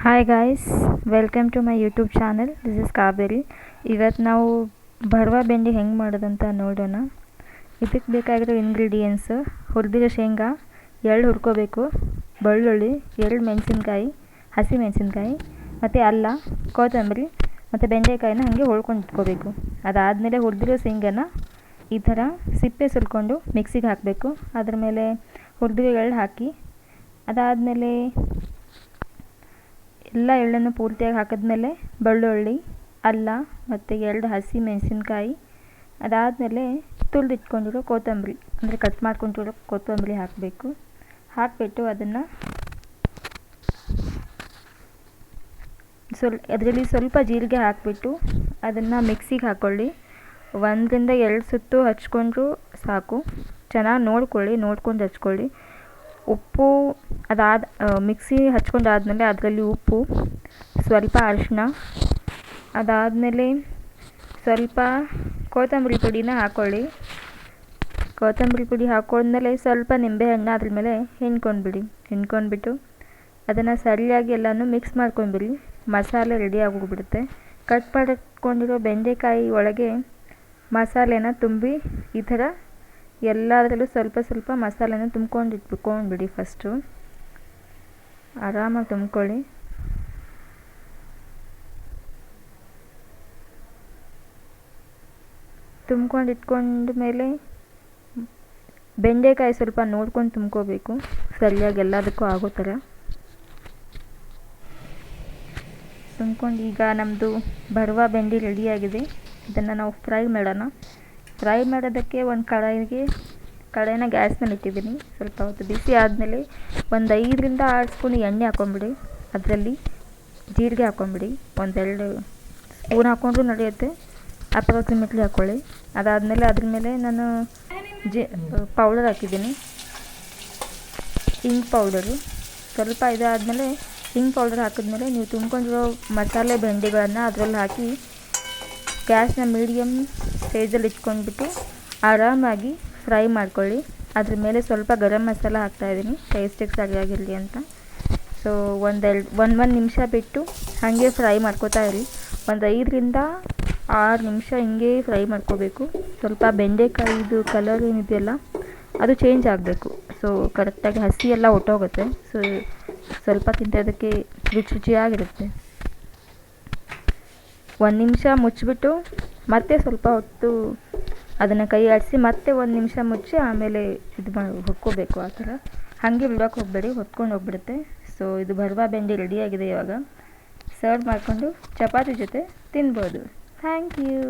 Hi guys, welcome to my YouTube channel. This is Kaveri. ಇವತ್ತು ನಾವು ಭರವ ಬೆಂಡಿ ಹೆಂಗೆ ಮಾಡೋದಂತ ನೋಡೋಣ. ಇದಕ್ಕೆ ಬೇಕಾಗಿರೋ ಇಂಗ್ರೀಡಿಯೆಂಟ್ಸ್: ಹುರಿದಿರೋ ಶೇಂಗಾ, ಎಳ್ಳು ಹುರ್ಕೋಬೇಕು, ಬೆಳ್ಳುಳ್ಳಿ, 2 ಮೆಣಸಿನ್ಕಾಯಿ, ಹಸಿ ಮೆಣಸಿನ್ಕಾಯಿ, ಮತ್ತು ಅಲ್ಲ, ಕೊತ್ತಂಬರಿ ಮತ್ತು ಬೆಂಡೆಕಾಯಿನ ಹಾಗೆ ಹೊಳ್ಕೊಂಡು ಇಟ್ಕೋಬೇಕು. ಅದಾದಮೇಲೆ ಹುರಿದಿರೋ ಶೇಂಗಾನ ಈ ಥರ ಸಿಪ್ಪೆ ಸುಲ್ಕೊಂಡು ಮಿಕ್ಸಿಗೆ ಹಾಕಬೇಕು. ಅದ್ರ ಮೇಲೆ ಹುರಿದಿರೋ ಎಳ್ಳು ಹಾಕಿ, ಅದಾದಮೇಲೆ ಎಲ್ಲ ಎಳ್ಳನ್ನು ಪೂರ್ತಿಯಾಗಿ ಹಾಕಿದ್ಮೇಲೆ ಬೆಳ್ಳುಳ್ಳಿ, ಅಲ್ಲ ಮತ್ತು 2 ಹಸಿ ಮೆಣಸಿನ್ಕಾಯಿ, ಅದಾದಮೇಲೆ ತುರಿದಿಟ್ಕೊಂಡಿರೋ ಕೊತ್ತಂಬರಿ ಅಂದರೆ ಕಟ್ ಮಾಡ್ಕೊಂಡಿರೋ ಕೊತ್ತಂಬರಿ ಹಾಕಬೇಕು. ಹಾಕಿಬಿಟ್ಟು ಅದನ್ನು ಅದರಲ್ಲಿ ಸ್ವಲ್ಪ ಜೀರಿಗೆ ಹಾಕಿಬಿಟ್ಟು ಅದನ್ನು ಮಿಕ್ಸಿಗೆ ಹಾಕ್ಕೊಳ್ಳಿ. 1ರಿಂದ 2 ಸುತ್ತು ಹಚ್ಕೊಂಡ್ರೂ ಸಾಕು. ಚೆನ್ನಾಗಿ ನೋಡ್ಕೊಂಡು ಹಚ್ಕೊಳ್ಳಿ. ಉಪ್ಪು ಮಿಕ್ಸಿ ಹಚ್ಕೊಂಡಾದಮೇಲೆ ಅದರಲ್ಲಿ ಉಪ್ಪು, ಸ್ವಲ್ಪ ಅರಿಶಿನ, ಅದಾದಮೇಲೆ ಸ್ವಲ್ಪ ಕೊತ್ತಂಬರಿ ಪುಡಿನ ಹಾಕ್ಕೊಳ್ಳಿ. ಕೊತ್ತಂಬರಿ ಪುಡಿ ಹಾಕ್ಕೊಂಡ್ಮೇಲೆ ಸ್ವಲ್ಪ ನಿಂಬೆಹಣ್ಣು ಅದ್ರ ಮೇಲೆ ಹಿಂಡ್ಕೊಂಡ್ಬಿಟ್ಟು ಅದನ್ನು ಸರಿಯಾಗಿ ಎಲ್ಲನೂ ಮಿಕ್ಸ್ ಮಾಡ್ಕೊಂಡ್ಬಿಡಿ. ಮಸಾಲೆ ರೆಡಿ ಆಗೋಗ್ಬಿಡುತ್ತೆ. ಕಟ್ ಮಾಡಿಟ್ಕೊಂಡಿರೋ ಬೆಂಡೆಕಾಯಿ ಒಳಗೆ ಮಸಾಲೆನ ತುಂಬಿ ಈ ಥರ ಎಲ್ಲದರಲ್ಲೂ ಸ್ವಲ್ಪ ಸ್ವಲ್ಪ ಮಸಾಲೆನ ತುಂಬ್ಕೊಂಡ್ಬಿಡಿ. ಫಸ್ಟು ಆರಾಮಾಗಿ ತುಂಬ್ಕೊಳ್ಳಿ. ತುಂಬ್ಕೊಂಡು ಮೇಲೆ ಬೆಂಡೆಕಾಯಿ ಸ್ವಲ್ಪ ನೋಡ್ಕೊಂಡು ತುಂಬ್ಕೋಬೇಕು, ಸರಿಯಾಗಿ ಎಲ್ಲದಕ್ಕೂ ಆಗೋ ಥರ ತುಂಬ್ಕೊಂಡು. ಈಗ ನಮ್ಮದು ಭರವ ಬೆಂಡಿ ರೆಡಿಯಾಗಿದೆ. ಇದನ್ನು ನಾವು ಫ್ರೈ ಮಾಡೋಣ. ಫ್ರೈ ಮಾಡೋದಕ್ಕೆ ಒಂದು ಕಡಾಯಿನ ಗ್ಯಾಸ್ ಮೇಲೆ ಇಟ್ಟಿದ್ದೀನಿ. ಸ್ವಲ್ಪ ಹೊತ್ತು ಬಿಸಿ ಆದಮೇಲೆ ಒಂದು 5ರಿಂದ 6 ಸ್ಪೂನ್ ಎಣ್ಣೆ ಹಾಕ್ಕೊಂಬಿಡಿ. ಅದರಲ್ಲಿ ಜೀರಿಗೆ ಹಾಕ್ಕೊಂಬಿಡಿ. 1-2 ಸ್ಪೂನ್ ಹಾಕ್ಕೊಂಡ್ರೂ ನಡೆಯುತ್ತೆ, ಅಪ್ರಾಕ್ಸಿಮೇಟ್ಲಿ ಹಾಕ್ಕೊಳ್ಳಿ. ಅದಾದಮೇಲೆ ಅದ್ರ ಮೇಲೆ ನಾನು ಪೌಡರ್ ಹಾಕಿದ್ದೀನಿ, ಹಿಂಗ್ ಪೌಡರು. ಸ್ವಲ್ಪ ಇದಾದಮೇಲೆ ಹಿಂಗ್ ಪೌಡರ್ ಹಾಕಿದ್ಮೇಲೆ ನೀವು ತುಂಬ್ಕೊಂಡಿರೋ ಮಸಾಲೆ ಬೆಂಡಿಗಳನ್ನು ಅದರಲ್ಲಿ ಹಾಕಿ ಗ್ಯಾಸ್ನ ಮೀಡಿಯಮ್ ಸ್ಟೇಜಲ್ಲಿ ಇಟ್ಕೊಂಡ್ಬಿಟ್ಟು ಆರಾಮಾಗಿ ಫ್ರೈ ಮಾಡ್ಕೊಳ್ಳಿ. ಅದ್ರ ಮೇಲೆ ಸ್ವಲ್ಪ ಗರಂ ಮಸಾಲ ಹಾಕ್ತಾಯಿದ್ದೀನಿ, ಟೇಸ್ಟಿಗೆ ಸರಿಯಾಗಿರಲಿ ಅಂತ. ಸೊ ಒಂದು ನಿಮಿಷ ಬಿಟ್ಟು ಹಾಗೆ ಫ್ರೈ ಮಾಡ್ಕೋತಾ ಇರಿ. 5ರಿಂದ 6 ನಿಮಿಷ ಹಿಂಗೆ ಫ್ರೈ ಮಾಡ್ಕೋಬೇಕು. ಸ್ವಲ್ಪ ಬೆಂಡೆಕಾಯಿದು ಕಲರ್ ಏನಿದೆಯಲ್ಲ ಅದು ಚೇಂಜ್ ಆಗಬೇಕು. ಸೊ ಕರೆಕ್ಟಾಗಿ ಹಸಿ ಎಲ್ಲ ಹೊಟ್ಟೋಗುತ್ತೆ. ಸೊ ಸ್ವಲ್ಪ ತಿಂತೋದಕ್ಕೆ ರುಚಿಯಾಗಿರುತ್ತೆ. 1 ನಿಮಿಷ ಮುಚ್ಚಿಬಿಟ್ಟು ಮತ್ತೆ ಸ್ವಲ್ಪ ಹೊತ್ತು ಅದನ್ನು ಕೈ ಆಡಿಸಿ ಮತ್ತೆ 1 ನಿಮಿಷ ಮುಚ್ಚಿ ಆಮೇಲೆ ಹುರ್ಕೋಬೇಕು. ಆ ಥರ ಹಾಗೆ ಬಿಡೋಕೆ ಹೋಗಬೇಡಿ, ಹೊತ್ಕೊಂಡು ಹೋಗ್ಬಿಡುತ್ತೆ. ಸೊ ಇದು ಭರವ ಬೆಂಡಿ ರೆಡಿಯಾಗಿದೆ. ಇವಾಗ ಸರ್ವ್ ಮಾಡಿಕೊಂಡು ಚಪಾತಿ ಜೊತೆ ತಿನ್ಬೋದು. Thank you.